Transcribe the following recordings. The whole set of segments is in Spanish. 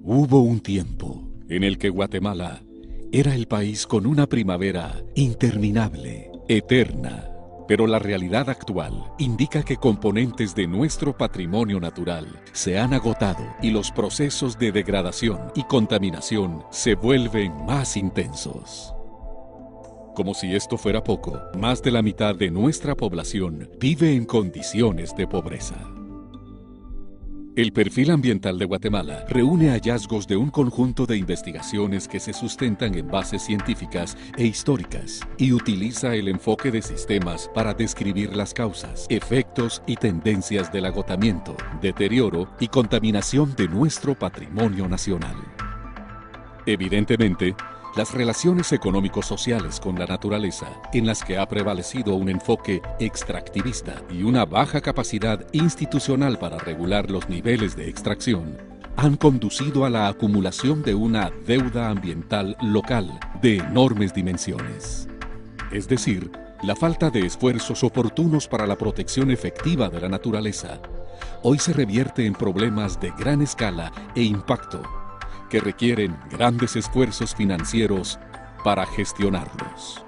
Hubo un tiempo en el que Guatemala era el país con una primavera interminable, eterna. Pero la realidad actual indica que componentes de nuestro patrimonio natural se han agotado y los procesos de degradación y contaminación se vuelven más intensos. Como si esto fuera poco, más de la mitad de nuestra población vive en condiciones de pobreza. El perfil ambiental de Guatemala reúne hallazgos de un conjunto de investigaciones que se sustentan en bases científicas e históricas y utiliza el enfoque de sistemas para describir las causas, efectos y tendencias del agotamiento, deterioro y contaminación de nuestro patrimonio nacional. Evidentemente, las relaciones económico-sociales con la naturaleza, en las que ha prevalecido un enfoque extractivista y una baja capacidad institucional para regular los niveles de extracción, han conducido a la acumulación de una deuda ambiental local de enormes dimensiones. Es decir, la falta de esfuerzos oportunos para la protección efectiva de la naturaleza, hoy se revierte en problemas de gran escala e impacto, que requieren grandes esfuerzos financieros para gestionarlos.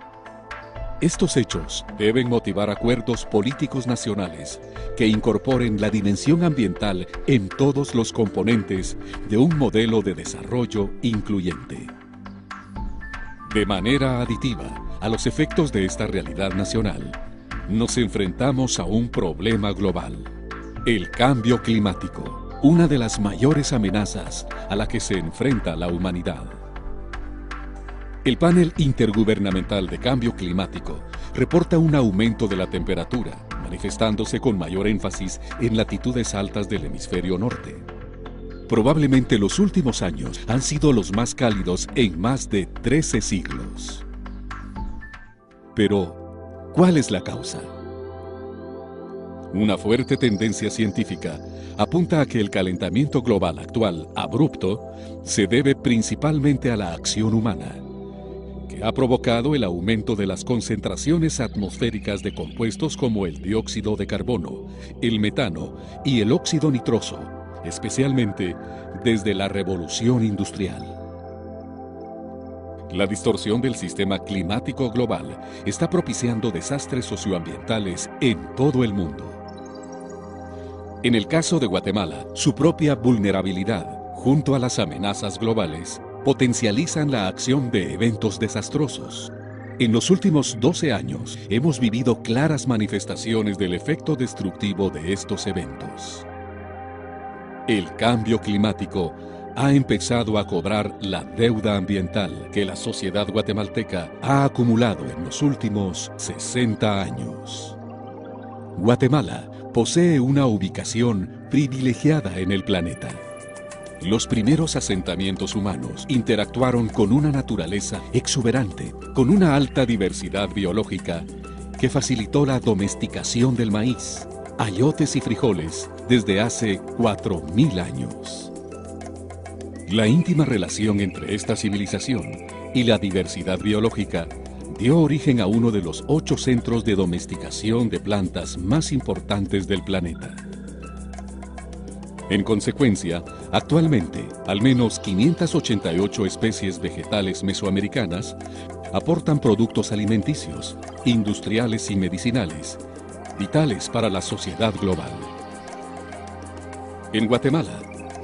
Estos hechos deben motivar acuerdos políticos nacionales que incorporen la dimensión ambiental en todos los componentes de un modelo de desarrollo incluyente. De manera aditiva a los efectos de esta realidad nacional, nos enfrentamos a un problema global: el cambio climático, una de las mayores amenazas a la que se enfrenta la humanidad. El Panel Intergubernamental de Cambio Climático reporta un aumento de la temperatura, manifestándose con mayor énfasis en latitudes altas del hemisferio norte. Probablemente los últimos años han sido los más cálidos en más de 13 siglos. Pero, ¿cuál es la causa? Una fuerte tendencia científica apunta a que el calentamiento global actual, abrupto, se debe principalmente a la acción humana, que ha provocado el aumento de las concentraciones atmosféricas de compuestos como el dióxido de carbono, el metano y el óxido nitroso, especialmente desde la revolución industrial. La distorsión del sistema climático global está propiciando desastres socioambientales en todo el mundo. En el caso de Guatemala, su propia vulnerabilidad, junto a las amenazas globales, potencializan la acción de eventos desastrosos. En los últimos 12 años, hemos vivido claras manifestaciones del efecto destructivo de estos eventos. El cambio climático ha empezado a cobrar la deuda ambiental que la sociedad guatemalteca ha acumulado en los últimos 60 años. Guatemala posee una ubicación privilegiada en el planeta. Los primeros asentamientos humanos interactuaron con una naturaleza exuberante, con una alta diversidad biológica que facilitó la domesticación del maíz, ayotes y frijoles desde hace 4.000 años. La íntima relación entre esta civilización y la diversidad biológica dio origen a uno de los 8 centros de domesticación de plantas más importantes del planeta. En consecuencia, actualmente, al menos 588 especies vegetales mesoamericanas aportan productos alimenticios, industriales y medicinales, vitales para la sociedad global. En Guatemala,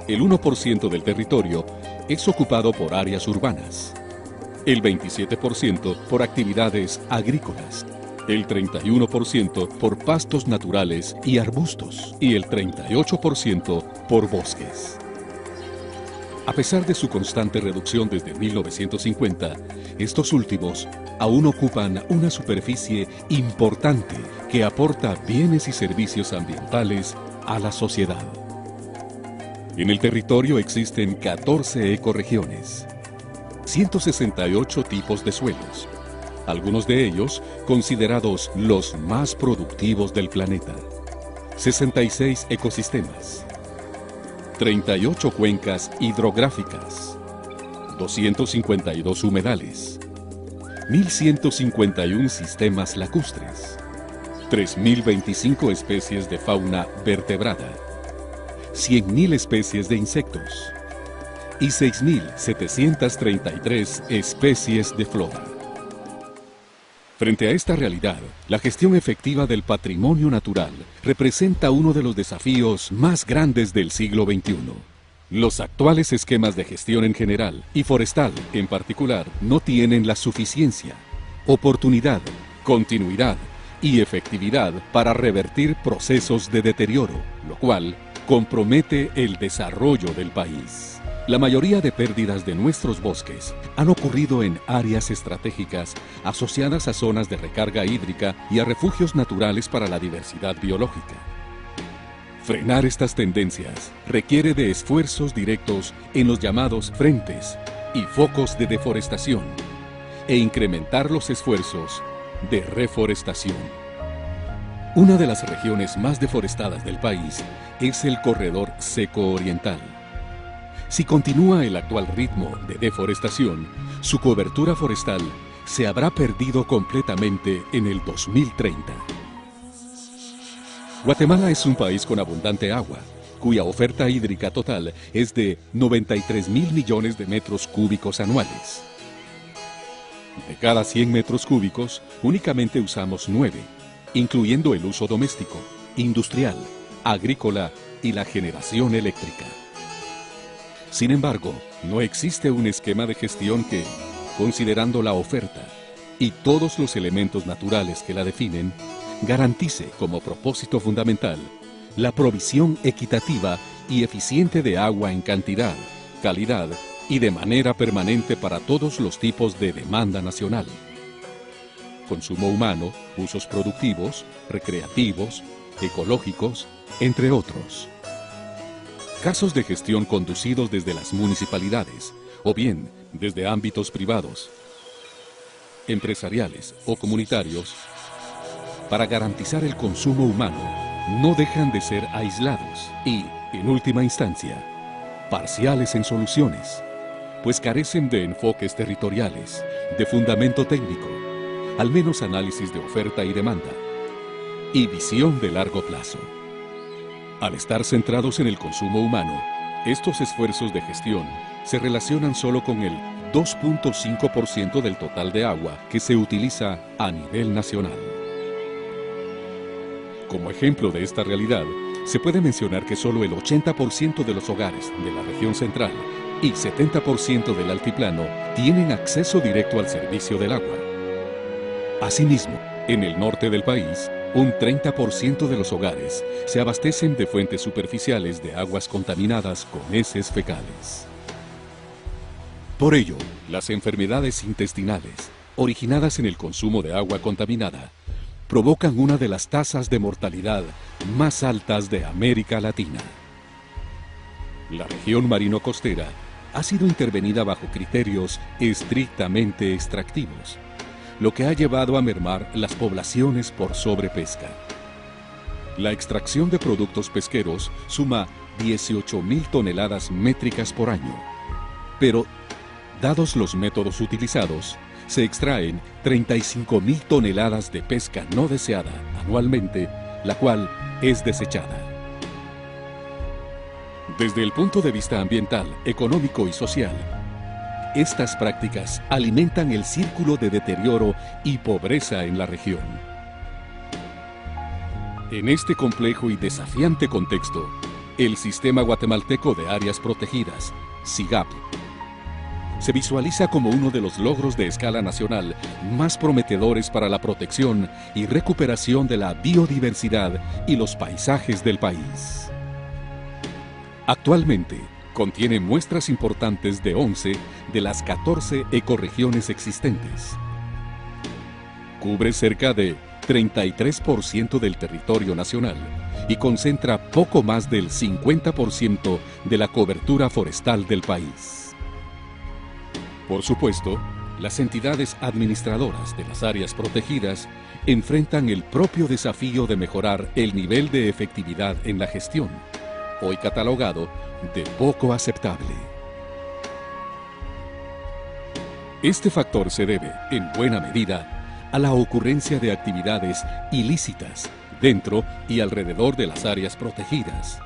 el 1% del territorio es ocupado por áreas urbanas, el 27% por actividades agrícolas, el 31% por pastos naturales y arbustos y el 38% por bosques. A pesar de su constante reducción desde 1950, estos últimos aún ocupan una superficie importante que aporta bienes y servicios ambientales a la sociedad. En el territorio existen 14 ecorregiones, 168 tipos de suelos, algunos de ellos considerados los más productivos del planeta, 66 ecosistemas, 38 cuencas hidrográficas, 252 humedales, 1.151 sistemas lacustres, 3.025 especies de fauna vertebrada, 100.000 especies de insectos, y 6.733 especies de flora. Frente a esta realidad, la gestión efectiva del patrimonio natural representa uno de los desafíos más grandes del siglo XXI. Los actuales esquemas de gestión en general y forestal en particular no tienen la suficiencia, oportunidad, continuidad y efectividad para revertir procesos de deterioro, lo cual compromete el desarrollo del país. La mayoría de pérdidas de nuestros bosques han ocurrido en áreas estratégicas asociadas a zonas de recarga hídrica y a refugios naturales para la diversidad biológica. Frenar estas tendencias requiere de esfuerzos directos en los llamados frentes y focos de deforestación e incrementar los esfuerzos de reforestación. Una de las regiones más deforestadas del país es el corredor seco oriental. Si continúa el actual ritmo de deforestación, su cobertura forestal se habrá perdido completamente en el 2030. Guatemala es un país con abundante agua, cuya oferta hídrica total es de 93.000 millones de metros cúbicos anuales. De cada 100 metros cúbicos, únicamente usamos 9, incluyendo el uso doméstico, industrial, agrícola y la generación eléctrica. Sin embargo, no existe un esquema de gestión que, considerando la oferta y todos los elementos naturales que la definen, garantice como propósito fundamental la provisión equitativa y eficiente de agua en cantidad, calidad y de manera permanente para todos los tipos de demanda nacional. Consumo humano, usos productivos, recreativos, ecológicos, entre otros. Casos de gestión conducidos desde las municipalidades o bien desde ámbitos privados, empresariales o comunitarios, para garantizar el consumo humano, no dejan de ser aislados y, en última instancia, parciales en soluciones, pues carecen de enfoques territoriales, de fundamento técnico, al menos análisis de oferta y demanda, y visión de largo plazo. Al estar centrados en el consumo humano, estos esfuerzos de gestión se relacionan solo con el 2.5% del total de agua que se utiliza a nivel nacional. Como ejemplo de esta realidad, se puede mencionar que solo el 80% de los hogares de la región central y 70% del altiplano tienen acceso directo al servicio del agua. Asimismo, en el norte del país, un 30% de los hogares se abastecen de fuentes superficiales de aguas contaminadas con heces fecales. Por ello, las enfermedades intestinales, originadas en el consumo de agua contaminada, provocan una de las tasas de mortalidad más altas de América Latina. La región marino-costera ha sido intervenida bajo criterios estrictamente extractivos, lo que ha llevado a mermar las poblaciones por sobrepesca. La extracción de productos pesqueros suma 18.000 toneladas métricas por año, pero, dados los métodos utilizados, se extraen 35.000 toneladas de pesca no deseada anualmente, la cual es desechada. Desde el punto de vista ambiental, económico y social, estas prácticas alimentan el círculo de deterioro y pobreza en la región. En este complejo y desafiante contexto, el Sistema Guatemalteco de Áreas Protegidas, SIGAP, se visualiza como uno de los logros de escala nacional más prometedores para la protección y recuperación de la biodiversidad y los paisajes del país. Actualmente, contiene muestras importantes de 11 de las 14 ecorregiones existentes. Cubre cerca de 33% del territorio nacional y concentra poco más del 50% de la cobertura forestal del país. Por supuesto, las entidades administradoras de las áreas protegidas enfrentan el propio desafío de mejorar el nivel de efectividad en la gestión, hoy catalogado de poco aceptable. Este factor se debe, en buena medida, a la ocurrencia de actividades ilícitas dentro y alrededor de las áreas protegidas,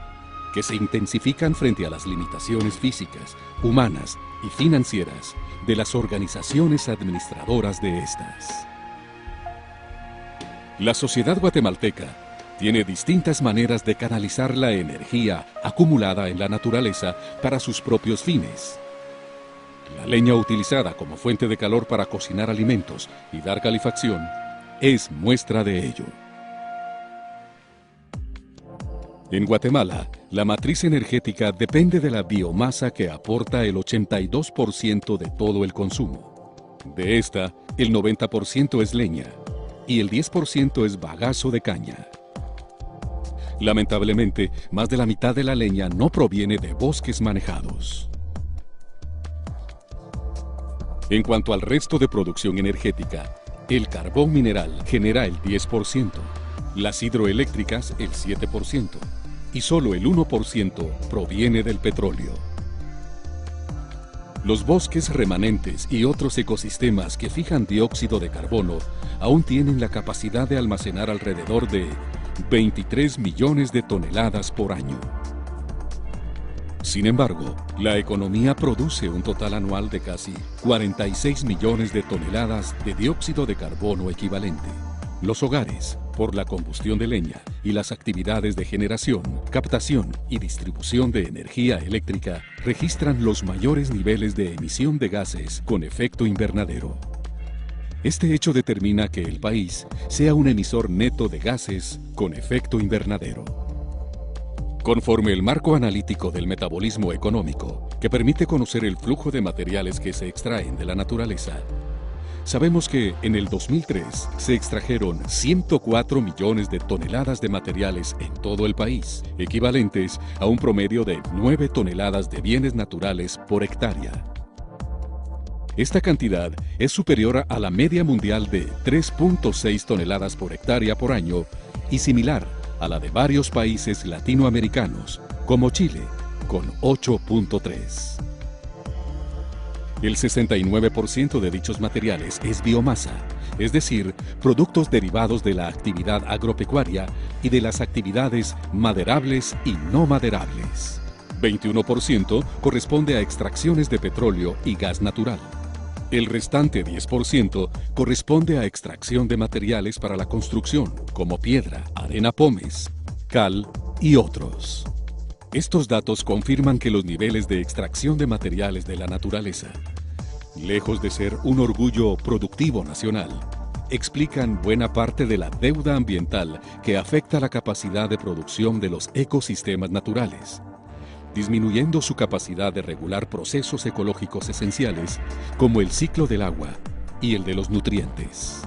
que se intensifican frente a las limitaciones físicas, humanas y financieras de las organizaciones administradoras de estas. La sociedad guatemalteca tiene distintas maneras de canalizar la energía acumulada en la naturaleza para sus propios fines. La leña utilizada como fuente de calor para cocinar alimentos y dar calefacción es muestra de ello. En Guatemala, la matriz energética depende de la biomasa que aporta el 82% de todo el consumo. De esta, el 90% es leña y el 10% es bagazo de caña. Lamentablemente, más de la mitad de la leña no proviene de bosques manejados. En cuanto al resto de producción energética, el carbón mineral genera el 10%, las hidroeléctricas el 7% y solo el 1% proviene del petróleo. Los bosques remanentes y otros ecosistemas que fijan dióxido de carbono aún tienen la capacidad de almacenar alrededor de 23 millones de toneladas por año. Sin embargo, la economía produce un total anual de casi 46 millones de toneladas de dióxido de carbono equivalente. Los hogares, por la combustión de leña y las actividades de generación, captación y distribución de energía eléctrica, registran los mayores niveles de emisión de gases con efecto invernadero. Este hecho determina que el país sea un emisor neto de gases con efecto invernadero. Conforme el marco analítico del metabolismo económico, que permite conocer el flujo de materiales que se extraen de la naturaleza, sabemos que en el 2003 se extrajeron 104 millones de toneladas de materiales en todo el país, equivalentes a un promedio de 9 toneladas de bienes naturales por hectárea. Esta cantidad es superior a la media mundial de 3.6 toneladas por hectárea por año y similar a la de varios países latinoamericanos, como Chile, con 8.3. El 69% de dichos materiales es biomasa, es decir, productos derivados de la actividad agropecuaria y de las actividades maderables y no maderables. 21% corresponde a extracciones de petróleo y gas natural. El restante 10% corresponde a extracción de materiales para la construcción, como piedra, arena pómez, cal y otros. Estos datos confirman que los niveles de extracción de materiales de la naturaleza, lejos de ser un orgullo productivo nacional, explican buena parte de la deuda ambiental que afecta la capacidad de producción de los ecosistemas naturales, disminuyendo su capacidad de regular procesos ecológicos esenciales como el ciclo del agua y el de los nutrientes.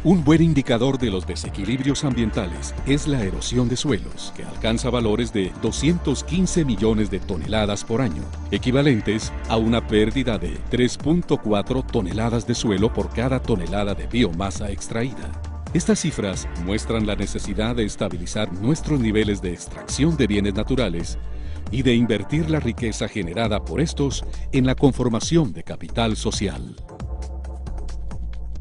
Un buen indicador de los desequilibrios ambientales es la erosión de suelos, que alcanza valores de 215 millones de toneladas por año, equivalentes a una pérdida de 3.4 toneladas de suelo por cada tonelada de biomasa extraída. Estas cifras muestran la necesidad de estabilizar nuestros niveles de extracción de bienes naturales y de invertir la riqueza generada por estos en la conformación de capital social.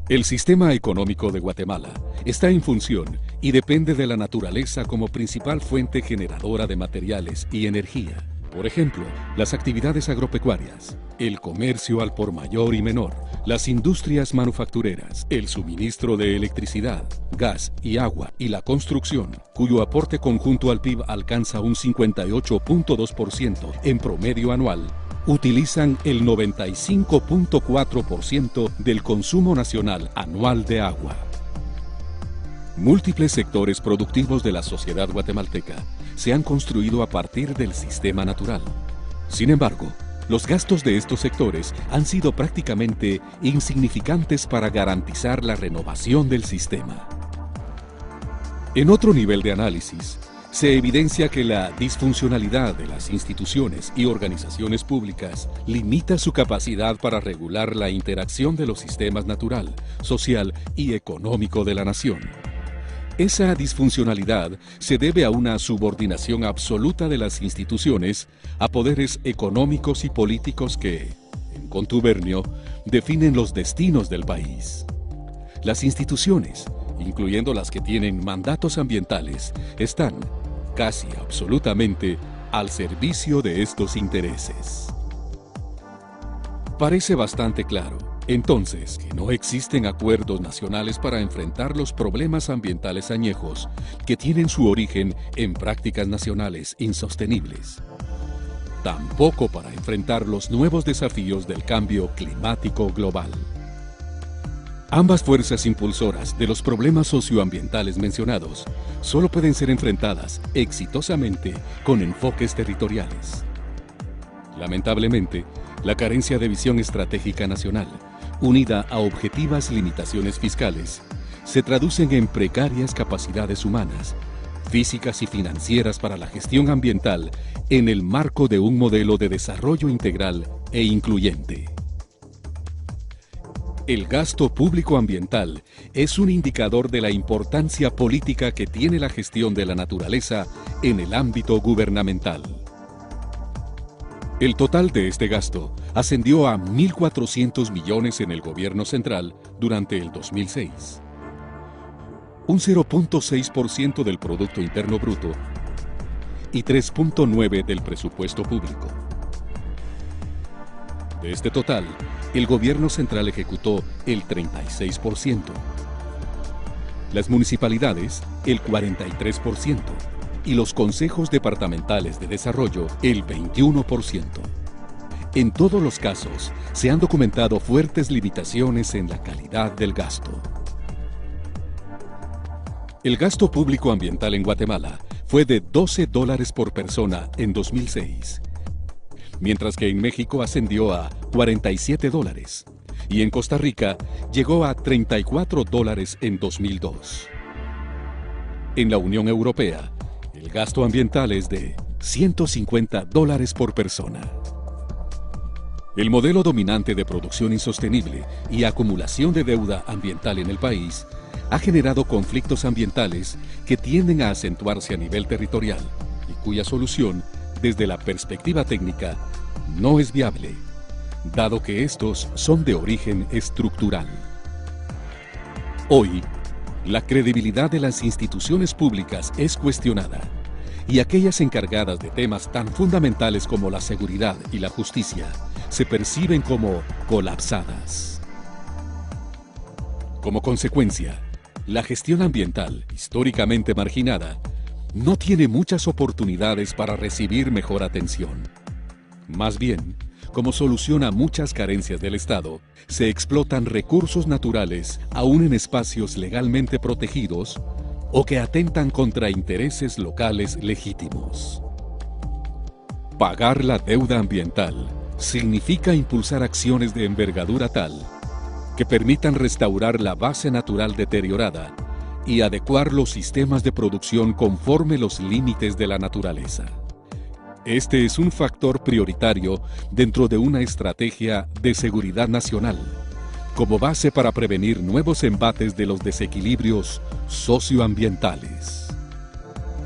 El sistema económico de Guatemala está en función y depende de la naturaleza como principal fuente generadora de materiales y energía. Por ejemplo, las actividades agropecuarias, el comercio al por mayor y menor, las industrias manufactureras, el suministro de electricidad, gas y agua y la construcción, cuyo aporte conjunto al PIB alcanza un 58.2% en promedio anual, utilizan el 95.4% del consumo nacional anual de agua. Múltiples sectores productivos de la sociedad guatemalteca se han construido a partir del sistema natural. Sin embargo, los gastos de estos sectores han sido prácticamente insignificantes para garantizar la renovación del sistema. En otro nivel de análisis, se evidencia que la disfuncionalidad de las instituciones y organizaciones públicas limita su capacidad para regular la interacción de los sistemas natural, social y económico de la nación. Esa disfuncionalidad se debe a una subordinación absoluta de las instituciones a poderes económicos y políticos que, en contubernio, definen los destinos del país. Las instituciones, incluyendo las que tienen mandatos ambientales, están casi absolutamente al servicio de estos intereses. Parece bastante claro, entonces, que no existen acuerdos nacionales para enfrentar los problemas ambientales añejos que tienen su origen en prácticas nacionales insostenibles. Tampoco para enfrentar los nuevos desafíos del cambio climático global. Ambas fuerzas impulsoras de los problemas socioambientales mencionados solo pueden ser enfrentadas exitosamente con enfoques territoriales. Lamentablemente, la carencia de visión estratégica nacional, unida a objetivas limitaciones fiscales, se traducen en precarias capacidades humanas, físicas y financieras para la gestión ambiental en el marco de un modelo de desarrollo integral e incluyente. El gasto público ambiental es un indicador de la importancia política que tiene la gestión de la naturaleza en el ámbito gubernamental. El total de este gasto ascendió a 1.400 millones en el gobierno central durante el 2006. Un 0.6% del Producto Interno Bruto y 3.9% del presupuesto público. De este total, el gobierno central ejecutó el 36%, las municipalidades el 43% y los consejos departamentales de desarrollo el 21%. En todos los casos, se han documentado fuertes limitaciones en la calidad del gasto. El gasto público ambiental en Guatemala fue de $12 por persona en 2006, mientras que en México ascendió a $47 y en Costa Rica llegó a $34 en 2002. En la Unión Europea, el gasto ambiental es de $150 por persona. El modelo dominante de producción insostenible y acumulación de deuda ambiental en el país ha generado conflictos ambientales que tienden a acentuarse a nivel territorial y cuya solución, desde la perspectiva técnica, no es viable, dado que estos son de origen estructural. Hoy, la credibilidad de las instituciones públicas es cuestionada, y aquellas encargadas de temas tan fundamentales como la seguridad y la justicia se perciben como colapsadas. Como consecuencia, la gestión ambiental, históricamente marginada, no tiene muchas oportunidades para recibir mejor atención. Más bien, como solución a muchas carencias del Estado, se explotan recursos naturales aún en espacios legalmente protegidos o que atentan contra intereses locales legítimos. Pagar la deuda ambiental significa impulsar acciones de envergadura tal que permitan restaurar la base natural deteriorada y adecuar los sistemas de producción conforme los límites de la naturaleza. Este es un factor prioritario dentro de una estrategia de seguridad nacional, como base para prevenir nuevos embates de los desequilibrios socioambientales.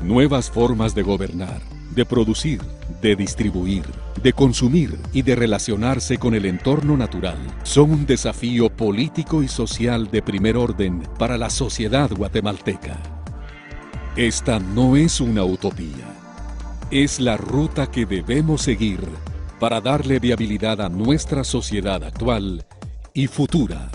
Nuevas formas de gobernar, de producir, de distribuir, de consumir y de relacionarse con el entorno natural son un desafío político y social de primer orden para la sociedad guatemalteca. Esta no es una utopía. Es la ruta que debemos seguir para darle viabilidad a nuestra sociedad actual y futura.